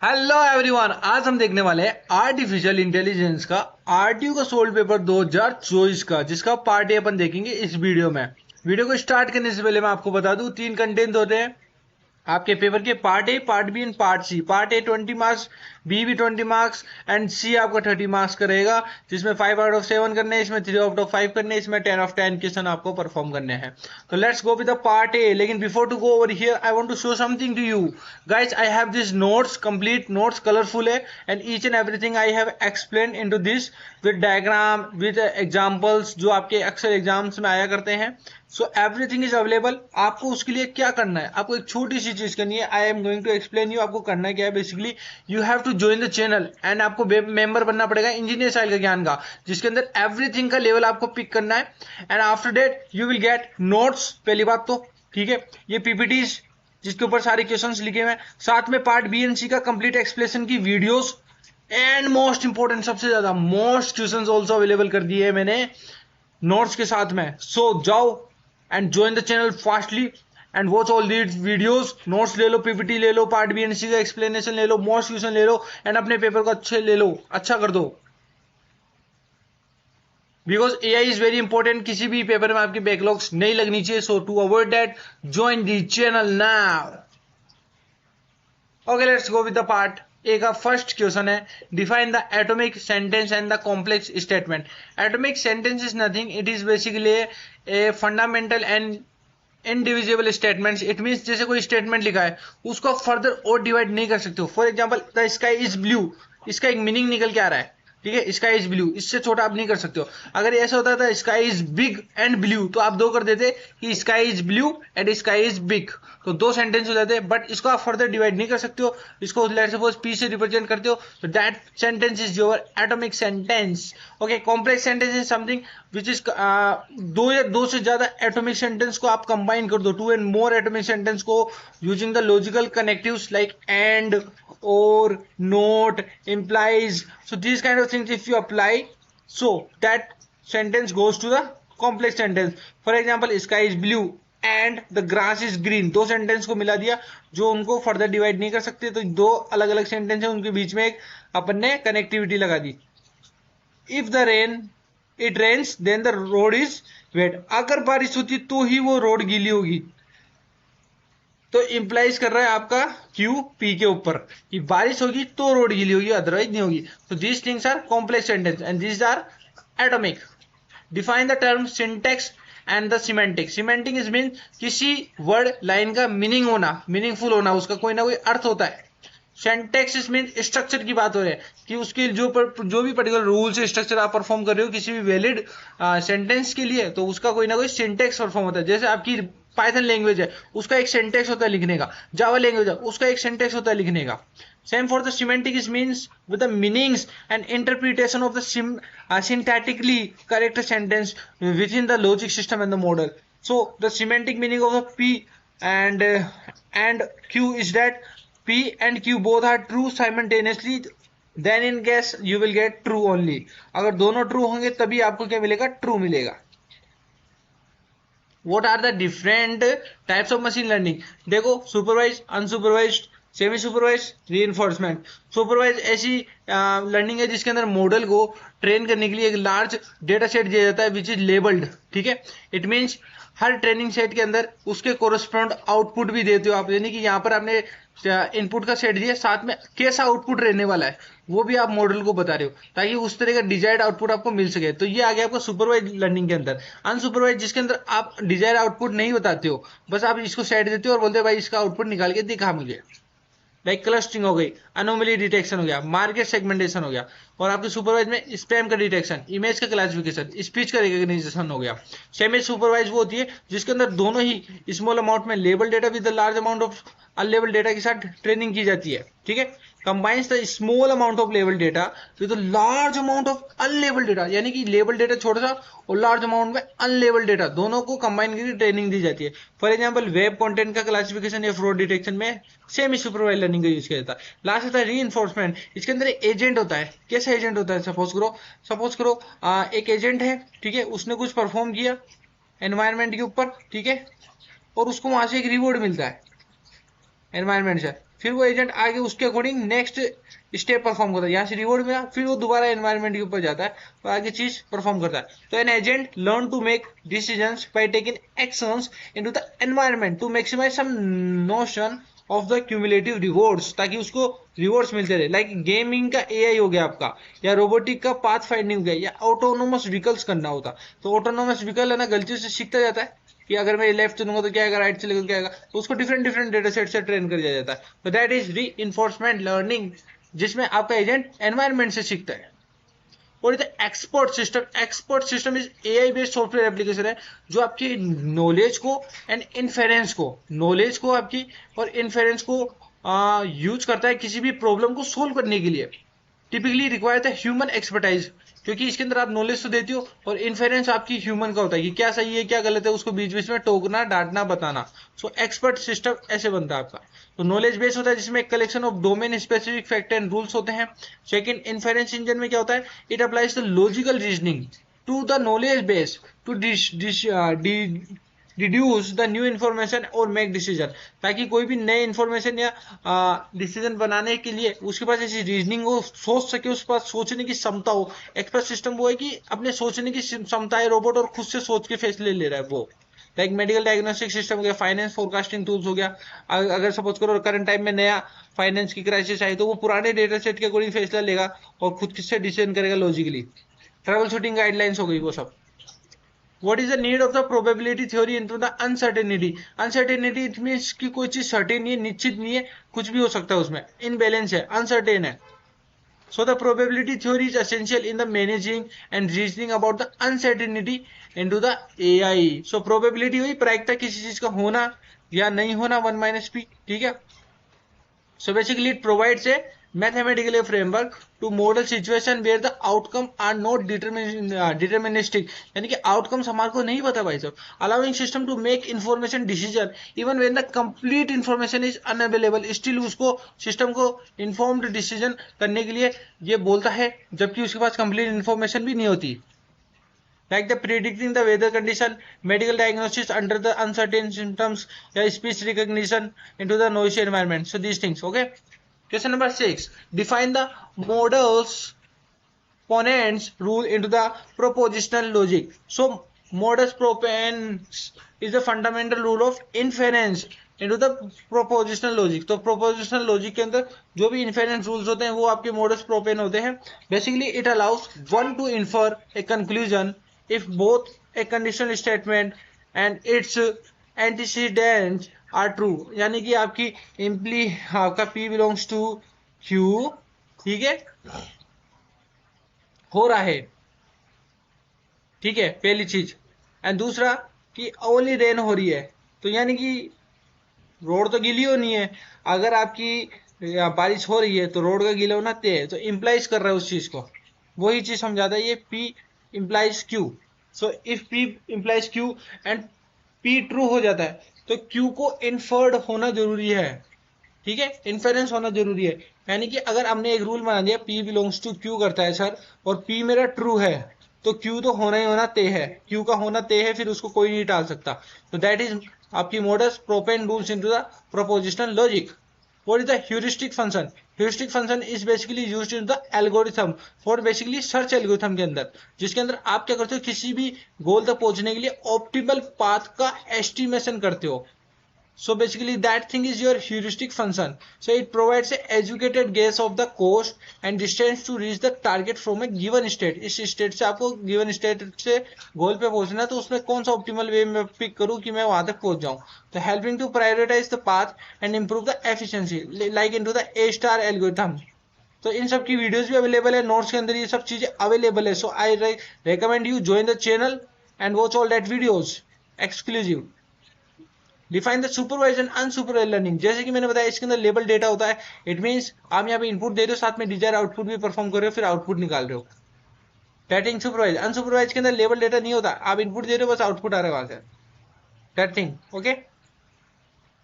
Hello everyone, आज हम देखने वाले हैं आर्टिफिशियल इंटेलिजेंस का आरटीयू का सोल्ड पेपर 2024 का, जिसका पार्ट ए अपन देखेंगे इस वीडियो में। वीडियो को स्टार्ट करने से पहले मैं आपको बता दूं, 3 कंटेंट होते हैं आपके पेपर के, part A, part B and part C. Part A 20 marks, B भी 20 मार्क्स एंड सी आपका 30 मार्क्स का रहेगा, जिसमें 5 आउट ऑफ 7 करने हैं, इसमें 3 आउट ऑफ 5 करने हैं, इसमें 10 ऑफ 10 क्वेश्चन आपको परफॉर्म करने हैं। तो let's go with the part A. लेकिन before to go over here I want to show something to you guys. I have this notes, complete notes, colourful है and each and everything I have explain into this with diagram, with examples, जो आपके अक्सर exams में आया करते हैं। So everything is available. आपको उसके लिए क्या करना है, आपको एक छोटी सी चीज करनी है। I am going to explain you. आपको करना क्या है, basically you have to join the channel and आपको मेंबर बनना पड़ेगा इंजीनियर स्टाइल का ज्ञान का, जिसके अंदर एवरीथिंग का लेवल आपको पिक करना है and after that you will get notes. पहली बात तो ठीक है, ये पीपीटीज जिसके ऊपर सारे क्वेश्चंस लिखे हुए हैं, साथ में पार्ट बी एंड सी का कंप्लीट एक्सप्लेनेशन की वीडियोस एंड मोस्ट इंपोर्टेंट, सबसे ज्यादा मोस्ट क्वेश्चंस आल्सो अवेलेबल कर दिए है मैंने नोट्स के साथ में। सो जाओ and join the channel fastly and watch all these videos. Notes ले लो, पीपीटी ले लो, पार्ट बी एंड सी का एक्सप्लेनेशन ले लो, मोस्ट क्वेश्चन ले लो एंड अपने पेपर को अच्छे ले लो, अच्छा कर दो, because AI is very important. किसी भी पेपर में आपकी बैकलॉग्स नहीं लगनी चाहिए। So to avoid that, join the channel now. Okay, let's go with the part A का फर्स्ट क्वेश्चन है, define the atomic sentence and the complex statement. Atomic sentence is nothing, it is basically a fundamental and indivisible statements. It means जैसे कोई statement लिखा है, उसको further और divide नहीं कर सकते हो। For example, the sky is blue, इसका एक मीनिंग निकल के आ रहा है, ठीक है, स्काई इज ब्लू, इससे छोटा आप नहीं कर सकते हो। अगर ऐसा होता था sky is big and blue, तो आप दो कर देते कि sky is blue and sky is big, तो दो सेंटेंस हो जाते। बट इसको आप फर्दर डिवाइड नहीं कर सकते हो, इसको लेट सपोज पी से रिप्रेजेंट करते हो, तो that sentence is your atomic sentence. Okay, complex sentence is something which is दो या दो से ज्यादा एटॉमिक सेंटेंस को आप कंबाइन कर दो, 2 एंड मोर एटॉमिक सेंटेंस को using the logical connectives like and, or, not, implies. So these kind of things if you apply, so that sentence goes to the complex sentence. For example, sky is blue and the grass is green, दो sentence को मिला दिया जो उनको further divide नहीं कर सकते, तो दो अलग अलग सेंटेंस है, उनके बीच में एक अपन ने कनेक्टिविटी लगा दी। If the rain it rains then the road is wet, अगर बारिश होती तो ही वो रोड गीली होगी, तो इंप्लाइज कर रहा है आपका क्यू पी के ऊपर कि बारिश होगी तो रोड गीली होगी, अदरवाइज नहीं होगी। तो these things are complex sentence and these are atomic. Define the term syntax and the semantic. Semantic is mean किसी वर्ड लाइन का मीनिंग होना, मीनिंगफुल होना, उसका कोई ना कोई अर्थ होता है। सिंटैक्स मीन स्ट्रक्चर की बात हो रही है कि उसके जो भी पर्टिकुलर रूल से स्ट्रक्चर आप परफॉर्म कर रहे हो किसी भी वैलिड सेंटेंस के लिए, तो उसका कोई ना कोई सिंटैक्स परफॉर्म होता है। जैसे आपकी पाइथन लैंग्वेज है, उसका एक सिंटैक्स होता है लिखने का, जावा लैंग्वेज है, उसका एक सिंटैक्स होता है लिखने का। Same for the semantic is means with the meanings and interpretation of the syntactically correct sentence within the logic system and the model. So the semantic meaning of the P and Q is that P and Q both are true simultaneously, then in case you will get true only. अगर दोनों true होंगे तभी आपको क्या मिलेगा, true मिलेगा। What are the different types of machine learning? देखो, supervise, unsupervised, semi supervise, reinforcement. Supervise ऐसी लर्निंग है जिसके अंदर मॉडल को ट्रेन करने के लिए एक लार्ज डेटा सेट दिया जाता है विच इज लेबल्ड, ठीक है। It means her training set के अंदर उसके कोरस्पॉन्ड आउटपुट भी देते हो आप, यानी कि यहाँ पर आपने इनपुट का सेट दिया, साथ में कैसा आउटपुट रहने वाला है वो भी आप मॉडल को बता रहे हो, ताकि उस तरह का डिजायर्ड आउटपुट आपको मिल सके। तो ये आ गया आपको सुपरवाइज लर्निंग के अंदर। अनसुपरवाइज जिसके अंदर आप डिजायर्ड आउटपुट नहीं बताते हो, बस आप इसको सेट देते हो और बोलते हो भाई इसका आउटपुट निकाल के दिखा मुझे। लाइक क्लस्टरिंग हो गई, अनोमली डिटेक्शन हो गया, मार्केट सेगमेंटेशन हो गया, और आपके सुपरवाइज में स्पैम का डिटेक्शन, इमेज का क्लासिफिकेशन, स्पीच का रिकॉग्निशन हो गया। सेमी सुपरवाइज वो होती है जिसके अंदर दोनों ही स्मॉल अमाउंट में label data with large amount of unlabel data के साथ ट्रेनिंग की जाती है, ठीक है। Combines the small amount of label data with large amount of unlabel data, यानी कि लेबल डेटा छोटा सा और लार्ज अमाउंट में अनलेबल डेटा, दोनों को कंबाइन करके ट्रेनिंग दी जाती है। फॉर एग्जांपल, वेब कंटेंट का क्लासिफिकेशन या फ्रॉड डिटेक्शन में सेमी सुपरवाइज लर्निंग का यूज किया जाता है। लास्ट होता है रीइंफोर्समेंट। इसके अंदर एजेंट होता है। कैसा एजेंट होता है? सपोज करो एक एजेंट है, ठीक है, उसने कुछ परफॉर्म किया एनवायरमेंट के ऊपर, ठीक है, और उसको वहां से एक रिवॉर्ड मिलता है एनवायरमेंट से। फिर वो एजेंट आगे उसके अकॉर्डिंग नेक्स्ट स्टेप परफॉर्म करता है, यहाँ से रिवॉर्ड मिला, फिर वो दोबारा एनवायरनमेंट के ऊपर जाता है और आगे चीज परफॉर्म करता है। तो an agent learn to make decisions by taking actions into the environment to maximize some notion of the cumulative rewards, ताकि उसको रिवॉर्ड्स मिलते रहे। लाइक गेमिंग का एआई हो गया आपका, या रोबोटिक का पाथ फाइंडिंग हो गया, या ऑटोनोमस व्हीकल्स करना होता, तो ऑटोनोमस व्हीकल है ना गलतियों से सीखता जाता है कि अगर मैं लेफ्ट चलूंगा तो क्या आएगा, राइट चलेगा तो क्या आएगा, तो उसको डिफरेंट डिफरेंट डेटा सेट से ट्रेन कर दिया जाता है। तो दैट इज री इन्फोर्समेंट लर्निंग, जिसमें आपका एजेंट एनवायरनमेंट से सीखता है। और इधर expert system is AI based software application है जो आपकी नॉलेज को एंड इन्फेरेंस को, नॉलेज को आपकी और इन्फेरेंस को यूज करता है किसी भी प्रॉब्लम को सोल्व करने के लिए। Typically require the human expertise, क्योंकि इसके अंदर आप नॉलेज तो देती हो और इन्फेरेंस आपकी ह्यूमन का होता है कि क्या सही है क्या गलत है, उसको बीच बीच में टोकना डांटना बताना। सो एक्सपर्ट सिस्टम ऐसे बनता है आपका। तो नॉलेज बेस होता है जिसमें एक collection of domain specific fact and rules होते हैं। सेकंड, इन्फेरेंस इंजन में क्या होता है, it applies the logical reasoning to the knowledge base to deduce the new information और मेक डिसीजन, ताकि कोई भी नए इन्फॉर्मेशन या डिसीजन बनाने के लिए उसके पास ऐसी रीजनिंग हो, सोच सके, उसके पास सोचने की क्षमता हो। एक्सपर्ट सिस्टम वो है कि अपने सोचने की क्षमता है रोबोट और खुद से सोच के फैसले ले रहा है वो। लाइक मेडिकल डायग्नोस्टिक सिस्टम हो गया, फाइनेंस फोरकास्टिंग टूल्स हो गया। अगर सपोज करो करंट टाइम में नया फाइनेंस की क्राइसिस आई तो वो पुराने डेटा सेट के अकॉर्डिंग फैसला लेगा और खुद से डिसीजन करेगा लॉजिकली। ट्रबल शूटिंग गाइडलाइंस हो गई वो सब। What is the need of the probability theory into the uncertainty? Uncertainty it means कि कोई चीज सर्टेन नहीं है, निश्चित नहीं है, कुछ भी हो सकता है उसमें, इनबैलेंस है, अनसर्टेन है। So the probability theory is essential in the managing and reasoning about the uncertainty into the AI. So probability हुई प्रायिकता किसी चीज का होना या नहीं होना, 1 - p, ठीक है। So basically it provides a mathematical framework to model situation where the outcome are not deterministic, यानी कि outcomes हमारे को नहीं पता भाई साहब, allowing system to make information decision even when the complete information is unavailable, still उसको system को informed decision करने के लिए ये बोलता है जबकि उसके पास complete information भी नहीं होती। Like the predicting the weather condition, medical diagnosis under the uncertain symptoms, या speech recognition into the noisy environment. So these things, okay. Question number 6. Define the modus ponens rule into the propositional logic. So modus ponens is the fundamental rule of inference into the propositional logic. तो propositional logic के अंदर जो भी inference rules होते हैं वो आपके modus propen होते हैं। Basically it allows one to infer a conclusion if both a conditional statement and its antecedents are true, यानी कि आपकी आपका P belongs to Q, ठीक है, हो रहा है, ठीक है, पहली चीज। एंड दूसरा कि ओनली रेन हो रही है, तो यानी कि रोड तो गीली होनी है, अगर आपकी बारिश हो रही है तो रोड का गीला होना तय है, तो इम्प्लाइज कर रहा है उस चीज को, वही चीज समझाता है ये P implies Q। So if P implies Q and P true हो जाता है तो Q को इन्फर्ड होना जरूरी है, ठीक है, इन्फेरेंस होना जरूरी है। यानी कि अगर हमने एक रूल बना दिया P बिलोंग्स टू Q करता है सर, और P मेरा ट्रू है तो Q तो होना ही होना तय है, Q का होना तय है, फिर उसको कोई नहीं टाल सकता। तो दैट इज आपकी modus propen rules into the propositional logic. What is the heuristic function? Heuristic function is basically used in the algorithm for basically search algorithm के अंदर, जिसके अंदर आप क्या करते हो, किसी भी गोल तक पहुंचने के लिए ऑप्टिमल पाथ का एस्टिमेशन करते हो। So basically that thing is your heuristic function. So it provides a educated guess of the cost and distance to reach the target from a given state. इस state से आपको given state से goal पे पहुंचना है, तो उसमें कौन सा optimal way में pick करूँ कि मैं वहां तक पहुंच जाऊँ। तो helping to prioritize the path and improve the efficiency, like into the A-star algorithm. तो इन सब की वीडियोस भी अवेलेबल है, नोट्स के अंदर ये सब चीजें अवेलेबल है। So I recommend you join the channel and watch all that videos exclusive. Define the supervise and unsupervise learning, जैसे कि मैंने बताया इसके अंदर लेबल डेटा होता है। इट मींस आप यहाँ पे इनपुट दे रहे हो, साथ में डिजायर आउटपुट भी परफॉर्म कर रहे हो, फिर आउटपुट निकाल रहे हो। That thing supervise. अनसुपरवाइज के अंदर लेबल डेटा नहीं होता, आप इनपुट दे रहे हो, बस आउटपुट आ रहा है वहां से। That thing, okay.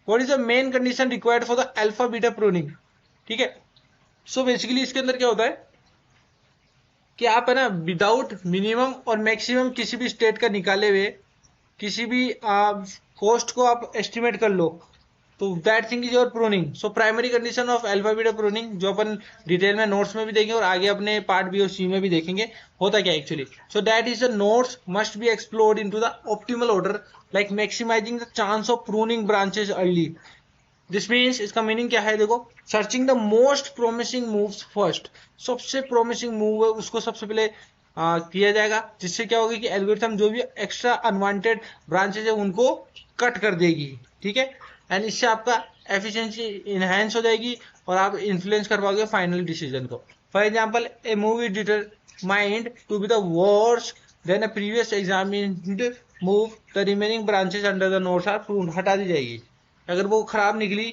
What is the main condition required for the alpha beta pruning, ठीक है। सो बेसिकली इसके अंदर क्या होता है कि आप है ना विदाउट मिनिमम और मैक्सिमम किसी भी स्टेट का निकाले हुए किसी भी कॉस्ट को आप एस्टिमेट कर लो, तो that thing is your pruning. So primary condition of alpha beta pruning, जो अपन डिटेल में नोट्स में भी देखेंगे और आगे अपने पार्ट बी और सी में भी देखेंगे होता क्या actually. So that is the notes must be explored into the optimal order, like maximizing the chance of pruning branches early. This means, इसका मीनिंग क्या है देखो, searching the most promising moves first. सबसे प्रोमिसिंग मूव है उसको सबसे पहले किया जाएगा, जिससे क्या होगा कि एल्गोरिथम जो भी एक्स्ट्रा अनवांटेड ब्रांचेज है उनको कट कर देगी. ठीक है, एंड इससे आपका एफिशिएंसी इनहेंस हो जाएगी और आप इन्फ्लुएंस कर पाओगे फाइनल डिसीजन को. For example, a move is determined to be the worst then a previous examined move, the remaining branches under the notes are pruned. हटा दी जाएगी. अगर वो खराब निकली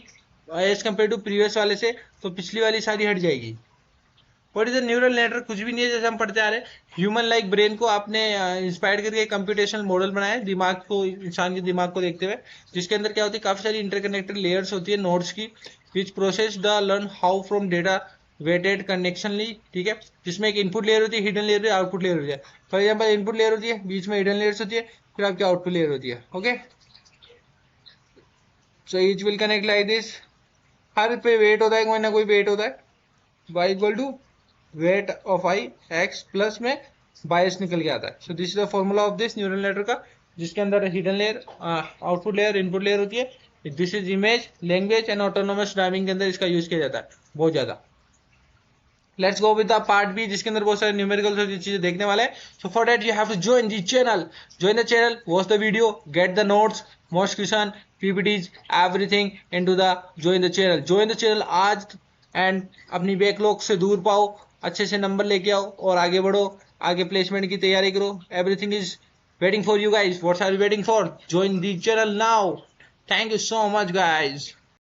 एज कम्पेयर टू प्रीवियस वाले से, तो पिछली वाली सारी हट जाएगी. What is the neural network? कुछ भी नहीं है, जैसे हम पढ़ते आ रहे हैं. ह्यूमन लाइक ब्रेन को आपने इंस्पायर करके कंप्यूटेशनल मॉडल बनाया, दिमाग को, इंसान के दिमाग को देखते हुए, जिसके अंदर क्या होती है, काफी सारी इंटरकनेक्टेड लेयर्स होती है नोड्स की, which process the learn how from data weighted connectionally. ठीक है, जिसमें एक इनपुट लेयर होती है, हिडन लेयर होती है, आउटपुट लेयर होती है. फॉर एग्जाम्पल, इनपुट लेयर होती है, बीच में हिडन लेयर्स होती है, फिर आपकी आउटपुट लेयर होती है. Okay, so each will connect like this. हर पे वेट होता है, कोई ना कोई वेट होता है. y equal to weight of I X plus में बायस निकल के आता है. So this is the formula of this neural network का, जिसके अंदर hidden layer, output layer, input layer होती है. This is image, language and autonomous driving के अंदर इसका यूज किया जाता है बहुत ज्यादा. Let's go with the part B, जिसके अंदर बहुत सारे न्यूमेरिकल चीजें देखने वाले हैं. So for that you have to join the channel. Join the channel, watch the video, get the notes, most question, PPTs, everything into the join the channel. Join the channel आज and अपनी backlog से दूर पाओ, अच्छे से number लेके आओ और आगे बढ़ो, आगे प्लेसमेंट की तैयारी करो. Everything is waiting for you guys. What are you waiting for? Join the channel now. Thank you so much guys.